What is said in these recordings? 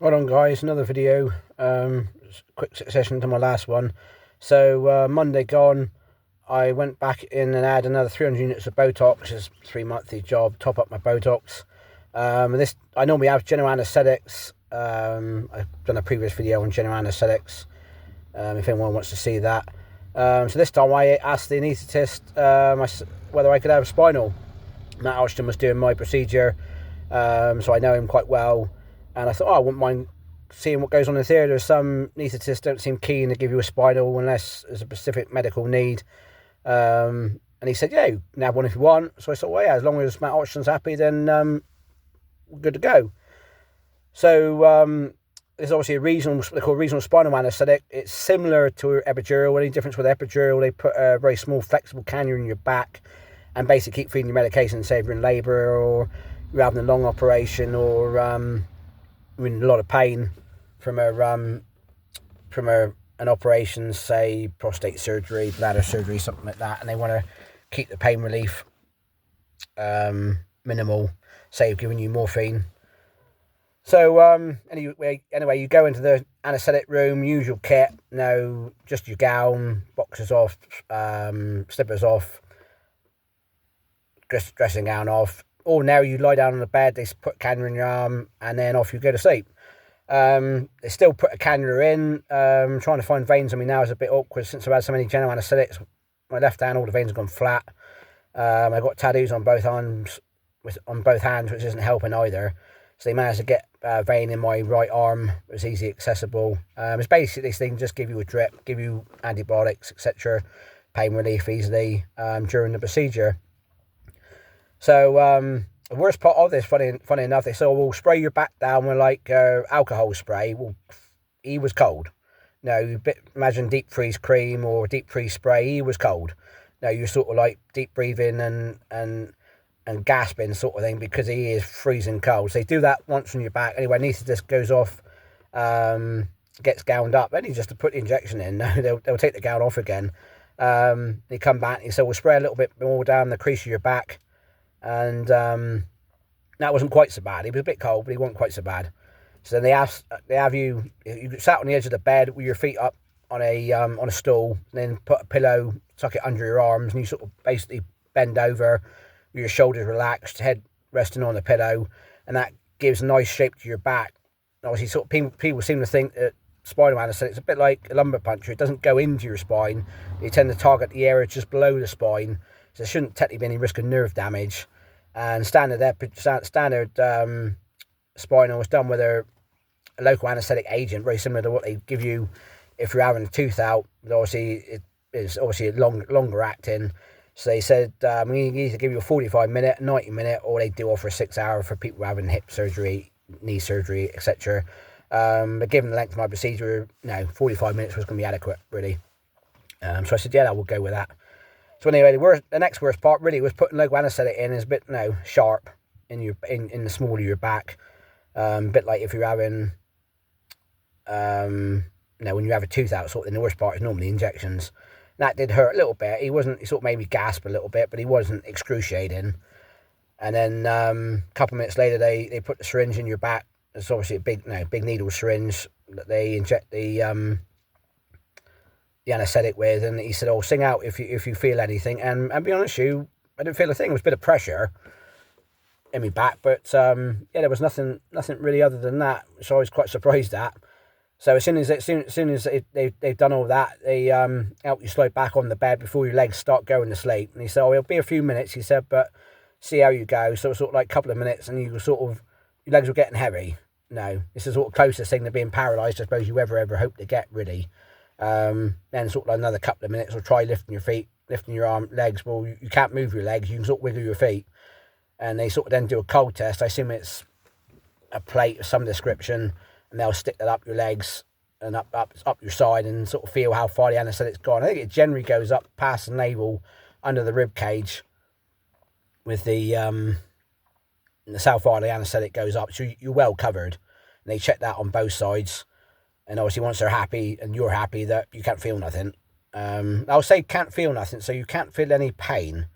Right on, guys, another video, quick succession to my last one. So Monday gone, I went back in and had another 300 units of Botox, which is a 3 monthly job, top up my Botox. This I normally have general anaesthetics. I've done a previous video on general anaesthetics, if anyone wants to see that. So this time I asked the anaesthetist whether I could have a spinal. Matt Ashton was doing my procedure, so I know him quite well. And I thought, I wouldn't mind seeing what goes on in here. There's some anaesthetists don't seem keen to give you a spinal unless there's a specific medical need. And he said, yeah, you can have one if you want. So I thought, well, yeah, as long as Matt Hodgson's happy, then we're good to go. So there's obviously what they call regional spinal anaesthetic. It's similar to epidural. Only difference with epidural, they put a very small flexible cannula in your back and basically keep feeding your medication, say if you're in labour or you're having a long operation or you're in a lot of pain from an operation, say prostate surgery, bladder surgery, something like that, and they want to keep the pain relief minimal, say giving you morphine. So anyway, you go into the anaesthetic room, usual kit, just your gown, boxers off, slippers off, dressing gown off. Or now you lie down on the bed, they put a cannula in your arm, and then off you go to sleep. They still put a cannula in. Trying to find veins on me now is a bit awkward since I've had so many general anaesthetics. My left hand, all the veins have gone flat. I've got tattoos on both hands, which isn't helping either. So they managed to get a vein in my right arm. It was easy accessible. It's basically this thing just give you a drip, give you antibiotics, etc., pain relief easily during the procedure. So the worst part of this, funny enough, they said, we'll spray your back down with like alcohol spray. Well, he was cold. Imagine deep freeze cream or deep freeze spray. He was cold. You're sort of like deep breathing and gasping sort of thing because he is freezing cold. So they do that once on your back. Anyway, anaesthetist goes off, gets gowned up. Only just to put the injection in. They'll take the gown off again. They come back and he said, we'll spray a little bit more down the crease of your back. And that wasn't quite so bad. He was a bit cold, but he wasn't quite so bad. So then they have you sat on the edge of the bed with your feet up on a stool, and then put a pillow, tuck it under your arms, and you sort of basically bend over with your shoulders relaxed, head resting on the pillow, and that gives a nice shape to your back. Obviously, sort of people seem to think that spinal anaesthetic is a bit like a lumbar puncture. It doesn't go into your spine. You tend to target the area just below the spine. So there shouldn't technically be any risk of nerve damage. And standard spinal was done with a local anaesthetic agent, very similar to what they give you if you're having a tooth out. But obviously, it is obviously longer acting. So they said we either give you a 45-minute, 90-minute, or they do offer a 6-hour for people having hip surgery, knee surgery, etc. But given the length of my procedure, 45 minutes was going to be adequate, really. So I said, yeah, I will go with that. So anyway, the next worst part really was putting local anaesthetic in is a bit sharp in the small of your back. A bit like if you're having when you have a tooth out sort of thing. The worst part is normally injections. And that did hurt a little bit. He sort of made me gasp a little bit, but he wasn't excruciating. And then a couple of minutes later they put the syringe in your back. It's obviously a big needle syringe that they inject the anaesthetic with, and he said, sing out if you feel anything. And be honest with you, I didn't feel a thing. It was a bit of pressure in my back, but there was nothing really other than that, which I was quite surprised at. So as soon as they've done all that, they help you slide back on the bed before your legs start going to sleep. And he said, it'll be a few minutes, he said, but see how you go. So it's sort of like a couple of minutes, and your legs were getting heavy. This is sort of closest thing to being paralysed I suppose you ever hope to get, really. Then sort of like another couple of minutes, or try lifting your feet, lifting your legs. Well, you can't move your legs, you can sort of wiggle your feet. And they sort of then do a cold test. I assume it's a plate of some description, and they'll stick that up your legs and up your side and sort of feel how far the anaesthetic's gone. I think it generally goes up past the navel, under the rib cage, with the how far the anaesthetic goes up. So you're well covered. And they check that on both sides. And obviously once they're happy and you're happy that you can't feel nothing. I'll say can't feel nothing, so you can't feel any pain.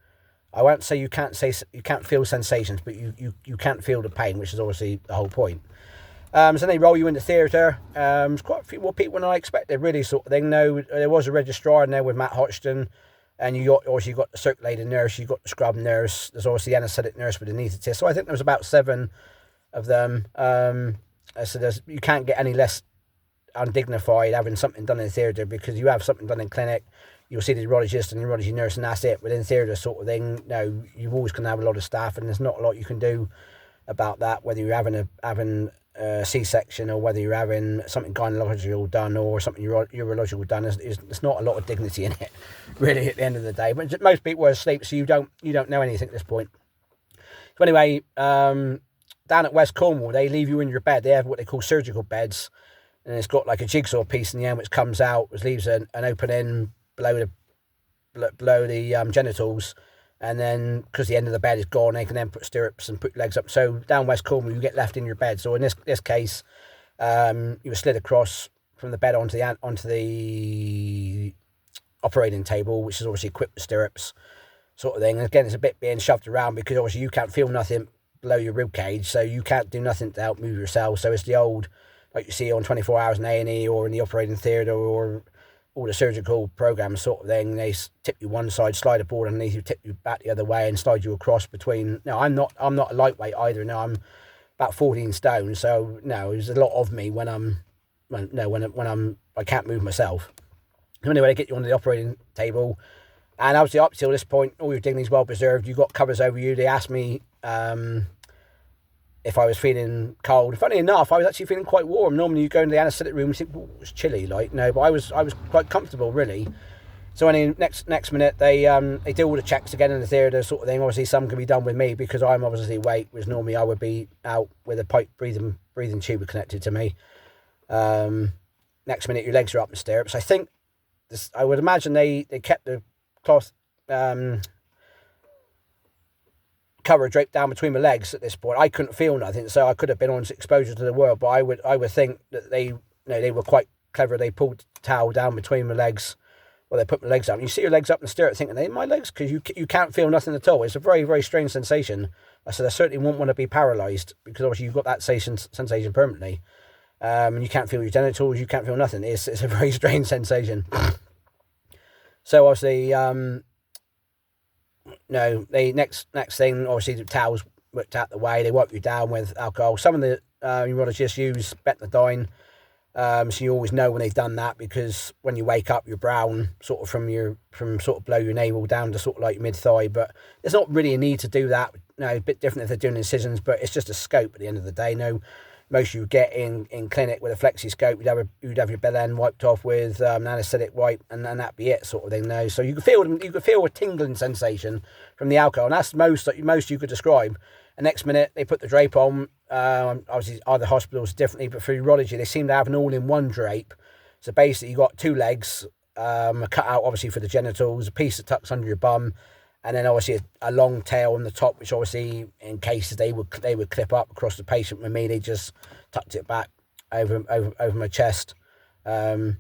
I won't say you can't feel sensations, but you can't feel the pain, which is obviously the whole point. So then they roll you into theatre. There's quite a few more people than I expected, really, sort of thing. No, there was a registrar in there with Matt Hodgson, and you got the circulating nurse, you got the scrub nurse, there's obviously the anaesthetic nurse with the anaesthetist. So I think there was about 7 of them. So you can't get any less undignified having something done in theatre, because you have something done in clinic, you'll see the urologist and the urology nurse, and that's it. Within theatre sort of thing, no, you've always going to have a lot of staff, and there's not a lot you can do about that, whether you're having a C-section or whether you're having something gynecological done or something urological done. There's not a lot of dignity in it, really, at the end of the day. But most people are asleep, so you don't know anything at this point. So anyway, down at West Cornwall, they leave you in your bed. They have what they call surgical beds, and it's got like a jigsaw piece in the end which comes out, which leaves an opening below the genitals. And then, because the end of the bed is gone, they can then put stirrups and put legs up. So down West Cornwall, you get left in your bed. So in this case, you were slid across from the bed onto the operating table, which is obviously equipped with stirrups, sort of thing. And again, it's a bit being shoved around because obviously you can't feel nothing below your rib cage, so you can't do nothing to help move yourself. So it's the old, like you see on 24 Hours in A&E or in the operating theatre or all the surgical programs, sort of thing. They tip you one side, slide a board underneath you, tip you back the other way, and slide you across between. No, I'm not a lightweight either. No, I'm about 14 stone. So no, there's a lot of me when I can't move myself. So anyway, they get you onto the operating table, and obviously up till this point, all your dignity's well preserved. You've got covers over you. They asked me if I was feeling cold. Funny enough, I was actually feeling quite warm. Normally you go into the anaesthetic room and think, oh, it's chilly, like, no, but I was quite comfortable, really. So anyway, next minute, they do all the checks again in the theatre, sort of thing. Obviously some can be done with me because I'm obviously weight, whereas normally I would be out with a pipe breathing tube connected to me. Next minute your legs are up in stirrups. I think I would imagine they kept the cloth cover draped down between my legs at this point. I couldn't feel nothing, so I could have been on exposure to the world, but I would think that they were quite clever. They pulled the towel down between my legs. Well, they put my legs up. You see your legs up in the stirrup thinking, are they my legs? Because you can't feel nothing at all. It's a very, very strange sensation. I said I certainly wouldn't want to be paralysed, because obviously you've got that sensation permanently. And you can't feel your genitals, you can't feel nothing. It's a very strange sensation. So obviously, they next thing, obviously the towels worked out the way. They wipe you down with alcohol. Some of the urologists use betadine, so you always know when they've done that, because when you wake up, you're brown, sort of from sort of below your navel down to sort of like your mid thigh. But there's not really a need to do that. A bit different if they're doing incisions, but it's just a scope at the end of the day. Most you would get in clinic with a flexi scope, you'd have your bell end wiped off with an anaesthetic wipe, and that'd be it, sort of thing. So you could feel a tingling sensation from the alcohol, and that's most you could describe. And next minute they put the drape on. Obviously other hospitals differently, but for urology they seem to have an all-in-one drape. So basically you got 2 legs, a cut out obviously for the genitals, a piece that tucks under your bum, and then obviously a long tail on the top, which obviously in cases they would clip up across the patient. With me, they just tucked it back over my chest, and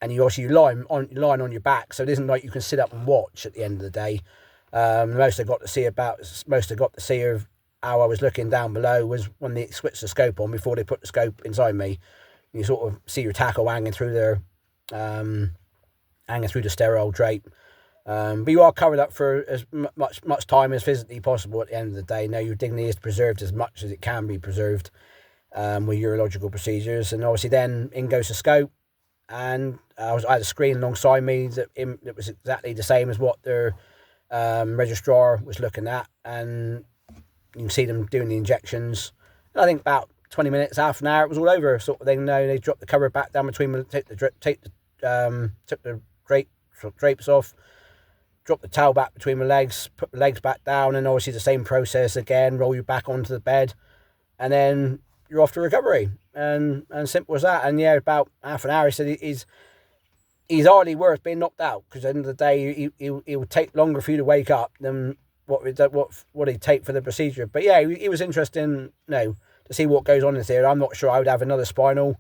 you obviously lying on your back, so it isn't like you can sit up and watch at the end of the day. Most I got to see of how I was looking down below was when they switched the scope on before they put the scope inside me. You sort of see your tackle hanging through the sterile drape. But you are covered up for as much time as physically possible at the end of the day. Now your dignity is preserved as much as it can be preserved with urological procedures. And obviously then in goes the scope, and I had a screen alongside me that was exactly the same as what their registrar was looking at, and you can see them doing the injections. And I think about 20 minutes, half an hour, it was all over, sort of thing. They dropped the cover back down between them, took the drapes off, drop the towel back between my legs, put the legs back down, and obviously the same process again, roll you back onto the bed, and then you're off to recovery. And simple as that. And yeah, about half an hour, he said he's hardly worth being knocked out, because at the end of the day, he would take longer for you to wake up than what he'd take for the procedure. But yeah, he was interested to see what goes on in there. I'm not sure I would have another spinal.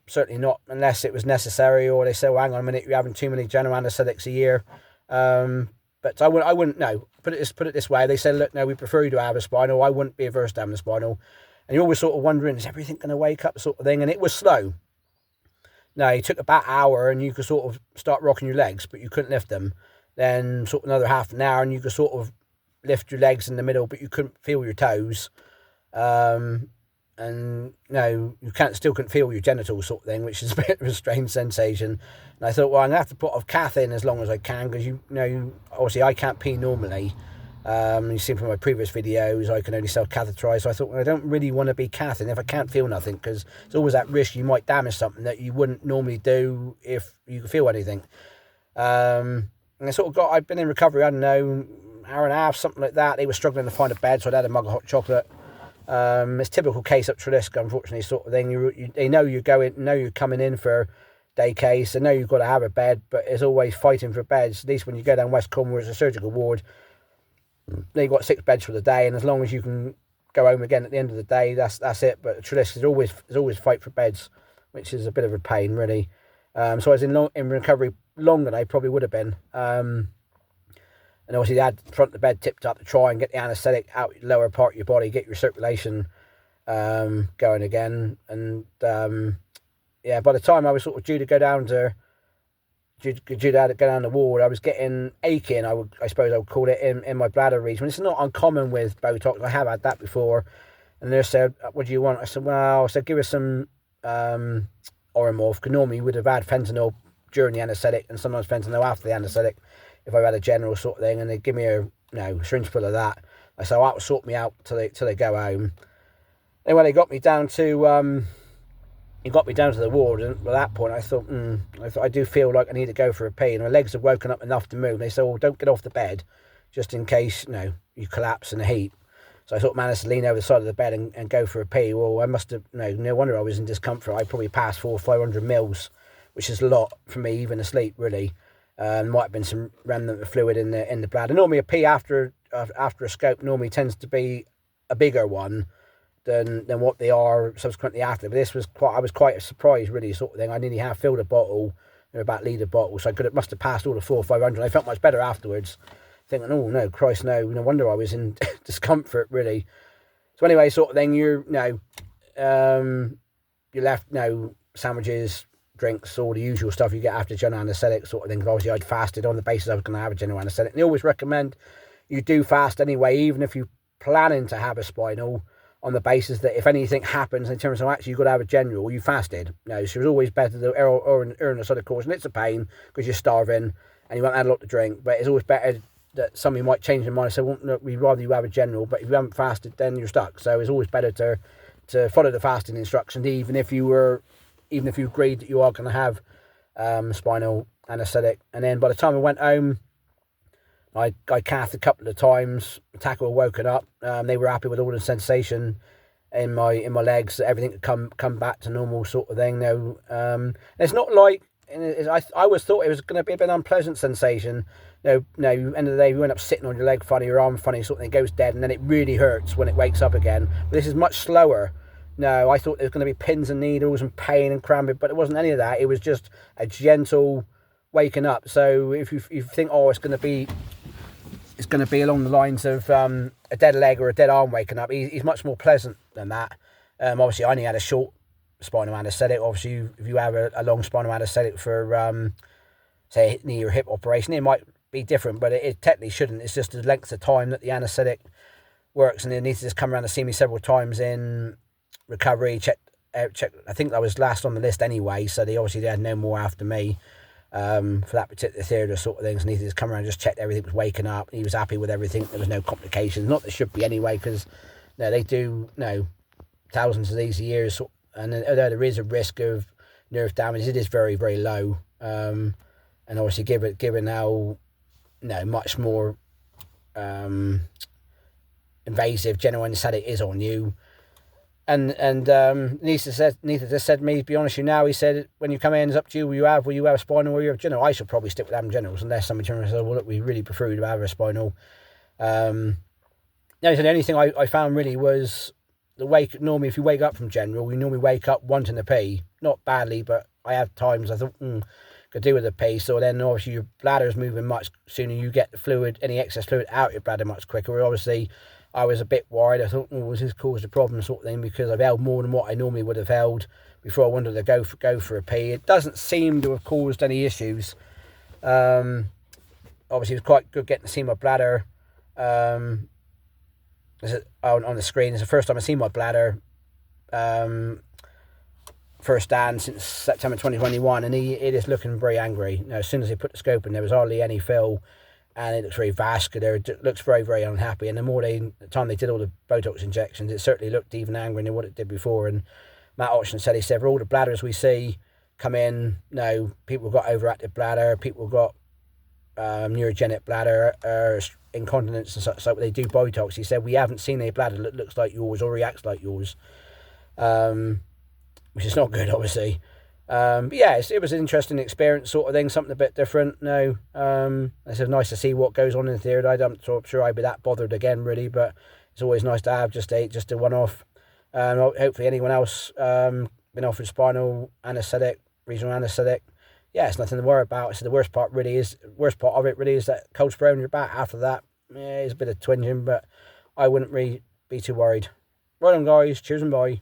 Certainly not unless it was necessary, or they say, well, hang on a minute, you're having too many general anaesthetics a year. But I wouldn't know. Put it this way. They said, look, no, we prefer you to have a spinal. I wouldn't be averse to having a spinal. And you're always sort of wondering, is everything going to wake up sort of thing? And it was slow. No, it took about an hour and you could sort of start rocking your legs, but you couldn't lift them. Then sort of another half an hour and you could sort of lift your legs in the middle, but you couldn't feel your toes. And no, you still couldn't feel your genitals sort of thing, which is a bit of a strange sensation. And I thought, well, I'm going to have to put a cath in as long as I can, because obviously I can't pee normally. You see from my previous videos, I can only self-catheterize. So I thought, well, I don't really want to be cathing if I can't feel nothing, because it's always that risk you might damage something that you wouldn't normally do if you could feel anything. And I sort of I've been in recovery, I don't know, hour and a half, something like that. They were struggling to find a bed, so I'd had a mug of hot chocolate. It's typical case up Treliska, unfortunately, sort of thing. They know you're coming in for day case. They know you've got to have a bed, but it's always fighting for beds. At least when you go down West Cornwall, it's a surgical ward. They've got 6 beds for the day, and as long as you can go home again at the end of the day, that's it. But Treliska is always fight for beds, which is a bit of a pain, really. So I was in recovery longer than I probably would have been. And obviously they had front of the bed tipped up to try and get the anaesthetic out the lower part of your body, get your circulation going again. And yeah, by the time I was sort of due to go down the ward, I was getting aching, I suppose I would call it, in my bladder region. It's not uncommon with Botox. I have had that before. And they said, what do you want? I said, well, give us some Oromorph, because normally you would have had fentanyl during the anaesthetic and sometimes fentanyl after the anaesthetic if I had a general sort of thing, and they give me a syringe full of that. I said, that will sort me out till they go home. Then when they got me down to the ward, and at that point I thought I do feel like I need to go for a pee, and my legs have woken up enough to move. They said, well, don't get off the bed just in case you collapse in the heat. So I thought, managed to lean over the side of the bed and go for a pee. Well, I must have, no wonder I was in discomfort. I probably passed 400 or 500 mils, which is a lot for me even asleep, really. Might have been some remnant of fluid in the bladder. Normally a pee after a scope normally tends to be a bigger one than what they are subsequently after. But this was I was quite surprised, really, sort of thing. I nearly half filled a bottle, about litre bottle, so must have passed all the 400 or 500. I felt much better afterwards, thinking, oh no, Christ, no wonder I was in discomfort, really. So anyway, sort of thing, you're left sandwiches, drinks, all the usual stuff you get after general anaesthetic sort of thing. Obviously I'd fasted on the basis I was going to have a general anaesthetic. They always recommend you do fast anyway, even if you're planning to have a spinal, on the basis that if anything happens in terms of actually you've got to have a general, you fasted. So it's always better to err on the side of caution. It's a pain because you're starving and you won't have a lot to drink, but it's always better that somebody might change their mind and say, well, no, we'd rather you have a general, but if you haven't fasted, then you're stuck. So it's always better to follow the fasting instructions, even if you agreed that you are going to have spinal anaesthetic. And then by the time I went home, I cathed a couple of times. Tackle were woken up. They were happy with all the sensation in my legs. Everything had come back to normal sort of thing. It's not like I always thought it was going to be a bit unpleasant sensation. End of the day, you end up sitting on your leg funny, your arm funny, sort of thing. It goes dead, and then it really hurts when it wakes up again. But this is much slower. No, I thought there was going to be pins and needles and pain and cramping, but it wasn't any of that. It was just a gentle waking up. So if you think, it's going to be along the lines of a dead leg or a dead arm waking up, he's much more pleasant than that. Obviously, I only had a short spinal anaesthetic. Obviously, if you have a long spinal anaesthetic for, say, knee or hip operation, it might be different, but it technically shouldn't. It's just the length of time that the anaesthetic works, and it needs to just come around to see me several times in recovery, check. I think I was last on the list anyway, so they had no more after me for that particular theatre sort of things. And he just come around and just checked everything was waking up. He was happy with everything. There was no complications. Not that there should be anyway, because they do thousands of these a year, and although there is a risk of nerve damage, it is very, very low. And obviously given how much more invasive general anaesthetic is on you. And Nisa just said to me, to be honest with you now, he said, when you come in, it's up to you. Will you have a spinal or you have general? I should probably stick with having generals, unless somebody turns and says, well, look, we really prefer you to have a spinal. So the only thing I found really was normally if you wake up from general, you normally wake up wanting to pee. Not badly, but I have times I thought, could do with a pee. So then obviously your bladder is moving much sooner. You get the fluid, any excess fluid out your bladder much quicker. Obviously, I was a bit worried. I thought, was this caused a problem sort of thing, because I've held more than what I normally would have held before I wanted to go for a pee. It doesn't seem to have caused any issues. Obviously, it was quite good getting to see my bladder on the screen. It's the first time I've seen my bladder first stand since September 2021, and it is looking very angry. You know, as soon as they put the scope in, there was hardly any fill, and it looks very vascular. It looks very, very unhappy. And the time they did all the Botox injections, it certainly looked even angrier than what it did before. And Matt Ochton said, for all the bladders we see come in, people got overactive bladder, people got neurogenic bladder, incontinence and such, like they do Botox. He said, we haven't seen a bladder that looks like yours or reacts like yours, which is not good, obviously. But yeah, it was an interesting experience sort of thing, something a bit different. It's nice to see what goes on in the theatre. I'm not sure I'd be that bothered again, really, but it's always nice to have just a one-off. Hopefully anyone else been offered spinal anaesthetic, regional anaesthetic, yeah, it's nothing to worry about. So the worst part of it really is that cold spray on your back. After that, yeah, it's a bit of twinging, but I wouldn't really be too worried. Right on, guys. Cheers and bye.